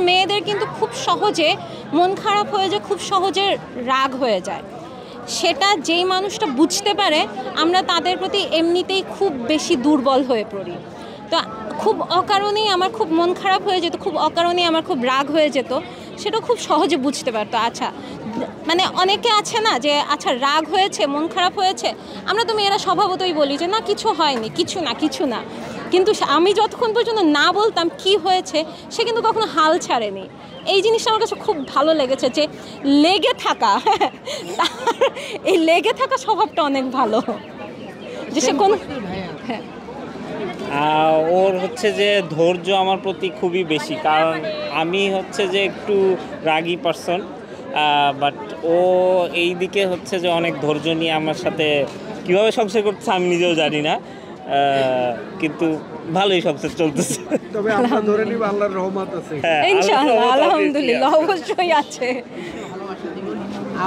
মেয়েদের কিন্তু খুব সহজে মন খারাপ হয়ে যায়, খুব সহজে রাগ হয়ে যায়। সেটা যেই মানুষটা বুঝতে পারে আমরা তাদের প্রতি এমনিতেই খুব বেশি দুর্বল হয়ে পড়ি। তো খুব অকারণেই আমার খুব মন খারাপ হয়ে যেত, খুব অকারণেই আমার খুব রাগ হয়ে যেত, সেটা খুব সহজে বুঝতে পারতো। আচ্ছা মানে অনেকে আছে না যে আচ্ছা রাগ হয়েছে, মন খারাপ হয়েছে, আমরা তো মেয়েরা স্বভাবতই বলি যে না কিছু হয়নি, কিছু না। কিন্তু আমি যতক্ষণ পর্যন্ত না বলতাম কি হয়েছে, সে কিন্তু কখনো হাল ছাড়েনি। এই জিনিসটা আমার কাছে খুব ভালো লেগেছে যে লেগে থাকা, এই লেগে থাকা স্বভাবটা অনেক ভালো, যে সে কোনো হ্যাঁ ওর হচ্ছে যে ধৈর্য আমার প্রতি খুবই বেশি, কারণ আমি হচ্ছে যে একটু রাগী পারসন, বাট ও এই দিকে হচ্ছে যে অনেক ধৈর্য নিয়ে আমার সাথে কীভাবে সংসার করছে আমি নিজেও জানি না, কিন্তু ভালোই সংসার চলতেছে। তবে আমরা ধরে নিব আল্লাহর রহমত আছে। ইনশাআল্লাহ, আলহামদুলিল্লাহ, অবশ্যই আছে।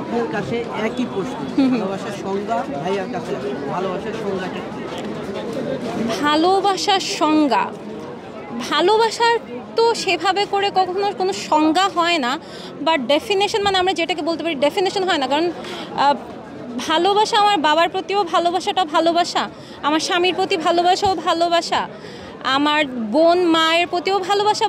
আপনার কাছে একই প্রশ্ন, ভালোবাসার সংজ্ঞা, ভাইয়ার কাছে ভালোবাসার সংজ্ঞাটা কি? ভালোবাসার সংজ্ঞা, ভালোবাসার তো সেভাবে করে কখনো কোনো সংজ্ঞা হয় না, বাট ডেফিনেশন মানে আমরা যেটাকে বলতে পারি ডেফিনেশন হয় না। কারণ ভালোবাসা, আমার বাবার প্রতিও ভালোবাসাটা ভালোবাসা, আমার স্বামীর প্রতি ভালোবাসাও ভালোবাসা, আমার বোন মায়ের প্রতিও ভালোবাসা,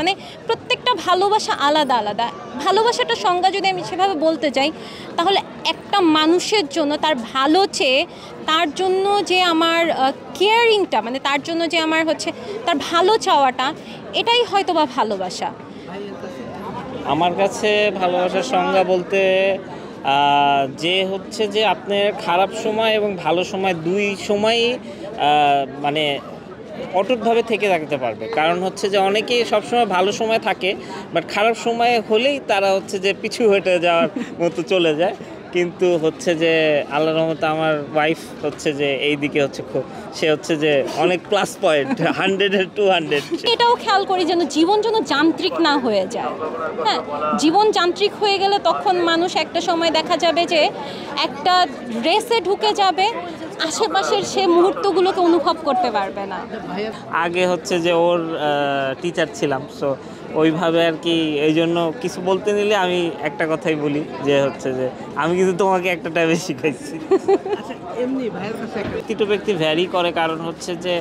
মানে প্রত্যেকটা ভালোবাসা আলাদা আলাদা। ভালোবাসাটা সংজ্ঞা যদি আমি সেভাবে বলতে যাই, তাহলে একটা মানুষের জন্য তার ভালো চেয়ে তার জন্য যে আমার কেয়ারিংটা, মানে তার জন্য যে আমার হচ্ছে তার ভালো চাওয়াটা, এটাই হয়তো বা ভালোবাসা। আমার কাছে ভালোবাসার সংজ্ঞা বলতে যে হচ্ছে যে আপনার খারাপ সময় এবং ভালো সময় দুই সময়ই মানে অটুটভাবে থেকে থাকতে পারবে। কারণ হচ্ছে যে অনেকেই সবসময় ভালো সময় থাকে, বাট খারাপ সময় হলেই তারা হচ্ছে যে পিছু হটে যাওয়ার মতো চলে যায়। কিন্তু হচ্ছে যে আল্লাহর রহমতে আমার ওয়াইফ হচ্ছে যে এই দিকে হচ্ছে খুব, সে হচ্ছে যে অনেক প্লাস পয়েন্ট, 100-এর 200। এটাও খেয়াল করি যেন জীবন যেন যান্ত্রিক না হয়ে যায়। হ্যাঁ, জীবন যান্ত্রিক হয়ে গেলে তখন মানুষ একটা সময় দেখা যাবে যে একটা রেসে ঢুকে যাবে, আশেপাশের সে মুহূর্তগুলোকে অনুভব করতে পারবে না। আগে হচ্ছে যে ওর টিচার ছিলাম, সো ওইভাবে আর কি, এই জন্য কিছু বলতে নিলে আমি একটা কথাই বলি যে হচ্ছে যে আমি কিন্তু তোমাকে একটা টাইমে শিখাইছি। এমনি ভাইয়ের কাছে ব্যক্তি টু ব্যক্তি ভ্যারি করে, কারণ হচ্ছে যে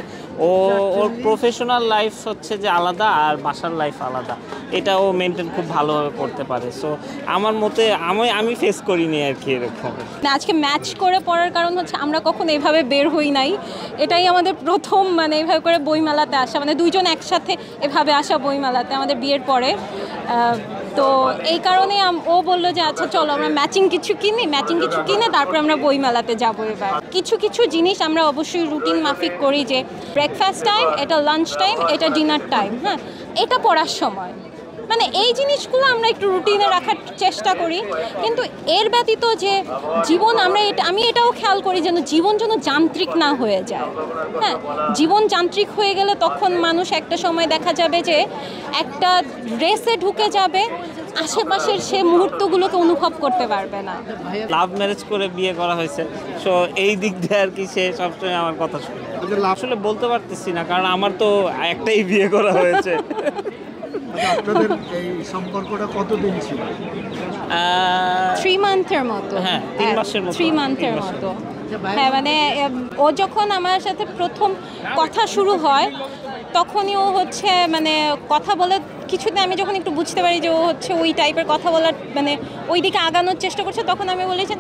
ওর প্রফেশনাল লাইফ হচ্ছে যে আলাদা আর বাসার লাইফ আলাদা, এটা ও মেনটেন খুব ভালোভাবে করতে পারে। সো আমার মতে আমি ফেস করিনি আর কি এরকম। আজকে ম্যাচ করে পড়ার কারণ হচ্ছে আমরা কখনো এভাবে বের হই নাই, এটাই আমাদের প্রথম মানে এভাবে করে বইমেলাতে আসা, মানে দুইজন একসাথে এভাবে আসা বইমেলাতে আমাদের বিয়ের পরে। তো এই কারণে ও বললো যে আচ্ছা চলো আমরা ম্যাচিং কিছু কিনে তারপরে আমরা বইমেলাতে যাবো। এবার কিছু জিনিস আমরা অবশ্যই রুটিন মাফিক করি, যে ব্রেকফাস্ট টাইম, এটা লাঞ্চ টাইম, এটা ডিনার টাইম, হ্যাঁ এটা পড়ার সময়, মানে এই জিনিসগুলো আমরা একটু রুটিনে রাখার চেষ্টা করি। কিন্তু এর ব্যতীত যে জীবন, আমি এটাও খেয়াল করি যেন জীবন যেন যান্ত্রিক না হয়ে যায়। হ্যাঁ, জীবন যান্ত্রিক হয়ে গেলে তখন মানুষ একটা সময় দেখা যাবে যে একটা রেসে ঢুকে যাবে, আশেপাশের সে মুহূর্তগুলোকে অনুভব করতে পারবে না। লাভ ম্যারেজ করে বিয়ে করা হয়েছে, সো এই দিক দিয়ে আর কি সে সবসময় আমার কথা শুনে। আসলে বলতে পারতেছি না, কারণ আমার তো একটাই বিয়ে করা হয়েছে। আপনাদের এই সম্পর্কটা কতদিন ছিল? 3 মান্থের মতো। হ্যাঁ, 3 মাসের মতো। 3 মান্থের মতো। হ্যাঁ, মানে ও যখন আমার সাথে প্রথম কথা শুরু হয় তখনই ও হচ্ছে মানে কথা বলে কিছুতে আমি যখন একটু বুঝতে পারি যে ও হচ্ছে ওই টাইপের কথা বলার মানে ওই দিকে আগানোর চেষ্টা করছে, তখন আমি বলি যে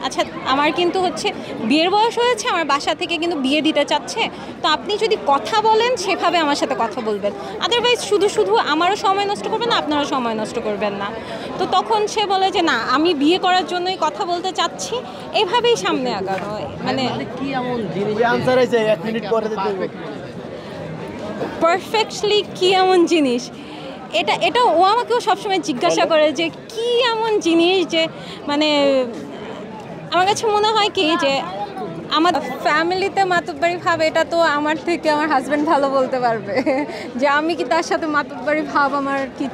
আচ্ছা আমার কিন্তু হচ্ছে বিয়ের বয়স হয়েছে, আমার বাসা থেকে কিন্তু বিয়ে দিতে চাচ্ছে, তো আপনি যদি কথা বলেন সেভাবে আমার সাথে কথা বলবেন, আদারওয়াইজ শুধু আমারও সময় নষ্ট করবেন না, আপনারও সময় নষ্ট করবেন না। তো তখন সে বলে যে না আমি বিয়ে করার জন্যই কথা বলতে চাচ্ছি, এভাবেই সামনে আগানো। মানে কি এমন জিনিস আনসার আছে 1 মিনিট পরে দিতে হবে। পারফেক্টলি কী এমন জিনিস, এটা ও আমাকেও সবসময় জিজ্ঞাসা করে যে কি এমন জিনিস যে মানে আমার কাছে মনে হয় কি যে আমার ফ্যামিলিতে মাতুব্বাড়ি ভাব, এটা তো আমার থেকে আমার হাজব্যান্ড ভালো বলতে পারবে যে আমি কি তার সাথে মাতুব্বাড়ি ভাব আমার কি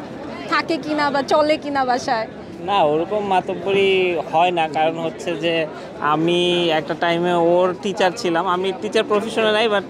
থাকে কিনা বা চলে কিনা বাসায়। না, ওরকম মাতব্বরি হয় না, কারণ হচ্ছে যে আমি একটা টাইমে ওর টিচার ছিলাম, আমি টিচার প্রফেশনাল নাই, বাট